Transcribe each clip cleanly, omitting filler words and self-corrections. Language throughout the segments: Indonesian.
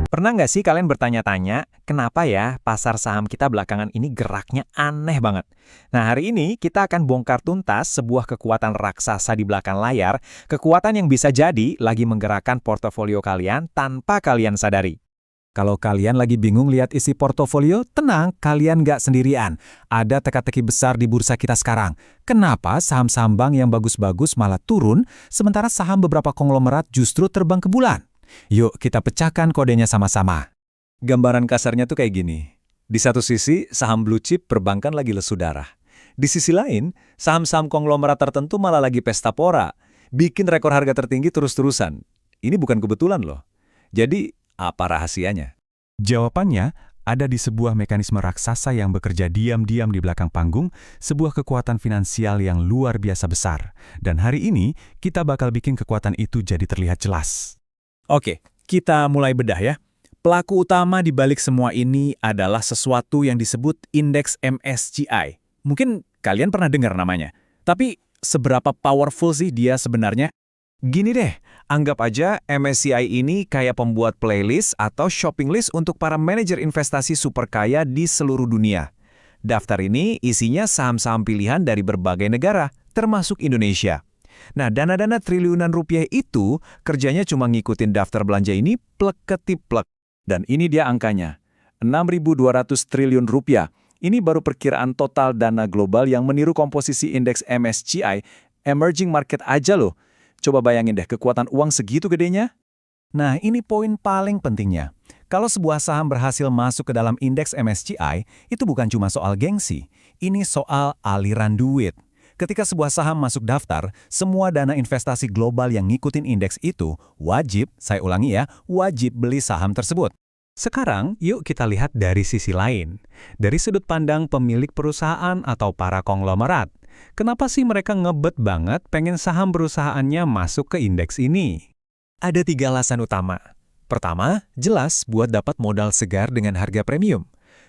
Pernah nggak sih kalian bertanya-tanya, kenapa ya pasar saham kita belakangan ini geraknya aneh banget? Nah, hari ini kita akan bongkar tuntas sebuah kekuatan raksasa di belakang layar, kekuatan yang bisa jadi lagi menggerakkan portofolio kalian tanpa kalian sadari. Kalau kalian lagi bingung lihat isi portofolio, tenang, kalian nggak sendirian. Ada teka-teki besar di bursa kita sekarang. Kenapa saham-saham bank yang bagus-bagus malah turun, sementara saham beberapa konglomerat justru terbang ke bulan? Yuk kita pecahkan kodenya sama-sama. Gambaran kasarnya tuh kayak gini. Di satu sisi, saham blue chip perbankan lagi lesu darah. Di sisi lain, saham-saham konglomerat tertentu malah lagi pesta pora, bikin rekor harga tertinggi terus-terusan. Ini bukan kebetulan loh. Jadi, apa rahasianya? Jawabannya ada di sebuah mekanisme raksasa yang bekerja diam-diam di belakang panggung, sebuah kekuatan finansial yang luar biasa besar. Dan hari ini, kita bakal bikin kekuatan itu jadi terlihat jelas. Oke, kita mulai bedah ya. Pelaku utama di balik semua ini adalah sesuatu yang disebut indeks MSCI. Mungkin kalian pernah dengar namanya. Tapi seberapa powerful sih dia sebenarnya? Gini deh, anggap aja MSCI ini kayak pembuat playlist atau shopping list untuk para manajer investasi super kaya di seluruh dunia. Daftar ini isinya saham-saham pilihan dari berbagai negara, termasuk Indonesia. Nah, dana-dana triliunan rupiah itu kerjanya cuma ngikutin daftar belanja ini plek-ketiplek. Dan ini dia angkanya, 6.200 triliun rupiah. Ini baru perkiraan total dana global yang meniru komposisi indeks MSCI, emerging market aja loh. Coba bayangin deh kekuatan uang segitu gedenya. Nah, ini poin paling pentingnya. Kalau sebuah saham berhasil masuk ke dalam indeks MSCI, itu bukan cuma soal gengsi. Ini soal aliran duit. Ketika sebuah saham masuk daftar, semua dana investasi global yang ngikutin indeks itu wajib, saya ulangi ya, wajib beli saham tersebut. Sekarang, yuk kita lihat dari sisi lain. Dari sudut pandang pemilik perusahaan atau para konglomerat. Kenapa sih mereka ngebet banget pengen saham perusahaannya masuk ke indeks ini? Ada 3 alasan utama. Pertama, jelas buat dapat modal segar dengan harga premium.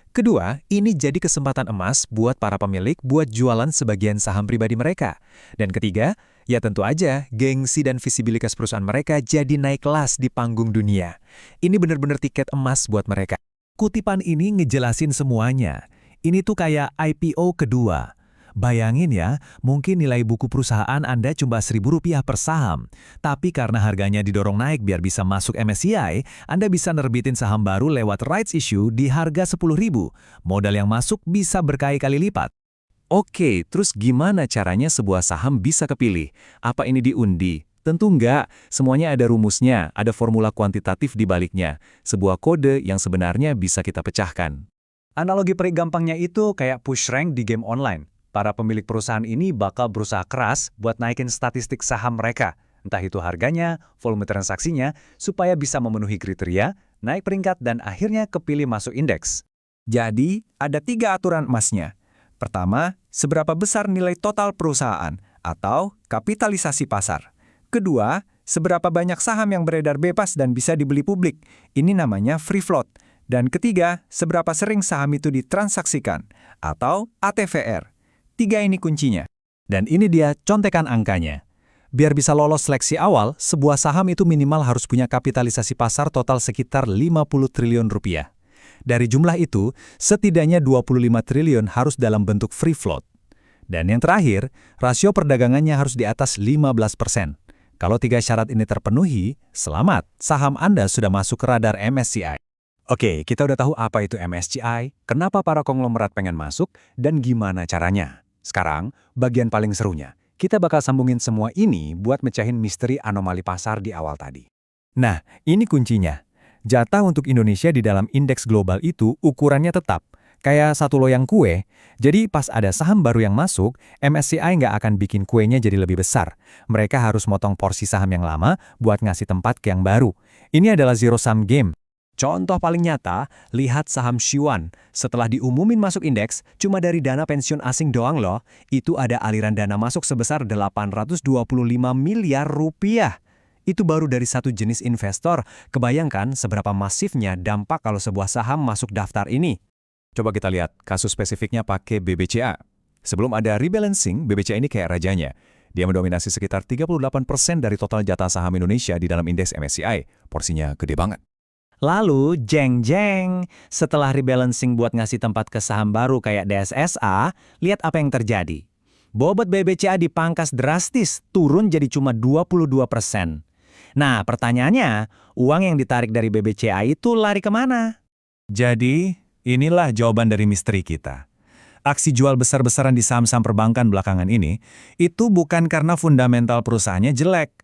Kedua, ini jadi kesempatan emas buat para pemilik buat jualan sebagian saham pribadi mereka. Dan ketiga, ya tentu aja gengsi dan visibilitas perusahaan mereka jadi naik kelas di panggung dunia. Ini benar-benar tiket emas buat mereka. Kutipan ini ngejelasin semuanya. Ini tuh kayak IPO kedua. Bayangin ya, mungkin nilai buku perusahaan Anda cuma Rp1.000 per saham. Tapi karena harganya didorong naik biar bisa masuk MSCI, Anda bisa nerbitin saham baru lewat rights issue di harga Rp10.000. Modal yang masuk bisa berkali-kali lipat. Oke, terus gimana caranya sebuah saham bisa kepilih? Apa ini diundi? Tentu enggak, semuanya ada rumusnya, ada formula kuantitatif di baliknya. Sebuah kode yang sebenarnya bisa kita pecahkan. Analogi paling gampangnya itu kayak push rank di game online. Para pemilik perusahaan ini bakal berusaha keras buat naikin statistik saham mereka. Entah itu harganya, volume transaksinya, supaya bisa memenuhi kriteria, naik peringkat, dan akhirnya kepilih masuk indeks. Jadi, ada 3 aturan emasnya. Pertama, seberapa besar nilai total perusahaan atau kapitalisasi pasar. Kedua, seberapa banyak saham yang beredar bebas dan bisa dibeli publik. Ini namanya free float. Dan ketiga, seberapa sering saham itu ditransaksikan atau ATVR. 3 ini kuncinya. Dan ini dia contekan angkanya. Biar bisa lolos seleksi awal, sebuah saham itu minimal harus punya kapitalisasi pasar total sekitar 50 triliun rupiah. Dari jumlah itu, setidaknya 25 triliun harus dalam bentuk free float. Dan yang terakhir, rasio perdagangannya harus di atas 15%. Kalau 3 syarat ini terpenuhi, selamat, saham Anda sudah masuk ke radar MSCI. Oke, kita udah tahu apa itu MSCI, kenapa para konglomerat pengen masuk, dan gimana caranya. Sekarang, bagian paling serunya. Kita bakal sambungin semua ini buat mecahin misteri anomali pasar di awal tadi. Nah, ini kuncinya. Jatah untuk Indonesia di dalam indeks global itu ukurannya tetap. Kayak satu loyang kue. Jadi pas ada saham baru yang masuk, MSCI nggak akan bikin kuenya jadi lebih besar. Mereka harus motong porsi saham yang lama buat ngasih tempat ke yang baru. Ini adalah zero sum game. Contoh paling nyata, lihat saham Siwan. Setelah diumumin masuk indeks, cuma dari dana pensiun asing doang loh, itu ada aliran dana masuk sebesar 825 miliar rupiah. Itu baru dari satu jenis investor. Kebayangkan seberapa masifnya dampak kalau sebuah saham masuk daftar ini. Coba kita lihat kasus spesifiknya pakai BBCA. Sebelum ada rebalancing, BBCA ini kayak rajanya. Dia mendominasi sekitar 38% dari total jatah saham Indonesia di dalam indeks MSCI. Porsinya gede banget. Lalu, jeng-jeng, setelah rebalancing buat ngasih tempat ke saham baru kayak DSSA, lihat apa yang terjadi. Bobot BBCA dipangkas drastis, turun jadi cuma 22%. Nah, pertanyaannya, uang yang ditarik dari BBCA itu lari kemana? Jadi, inilah jawaban dari misteri kita. Aksi jual besar-besaran di saham-saham perbankan belakangan ini, itu bukan karena fundamental perusahaannya jelek,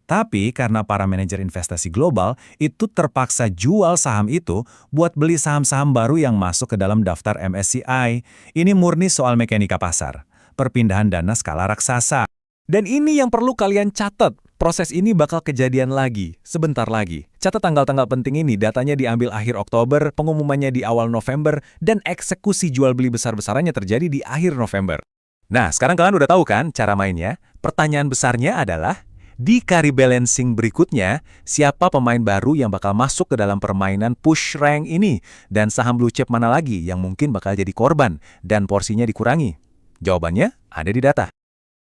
tapi karena para manajer investasi global itu terpaksa jual saham itu buat beli saham-saham baru yang masuk ke dalam daftar MSCI. Ini murni soal mekanika pasar, perpindahan dana skala raksasa. Dan ini yang perlu kalian catat. Proses ini bakal kejadian lagi, sebentar lagi. Catat tanggal-tanggal penting ini, datanya diambil akhir Oktober, pengumumannya di awal November, dan eksekusi jual beli besar-besarannya terjadi di akhir November. Nah, sekarang kalian udah tahu kan cara mainnya? Pertanyaan besarnya adalah, di carry balancing berikutnya, siapa pemain baru yang bakal masuk ke dalam permainan push rank ini? Dan saham blue chip mana lagi yang mungkin bakal jadi korban dan porsinya dikurangi? Jawabannya ada di data.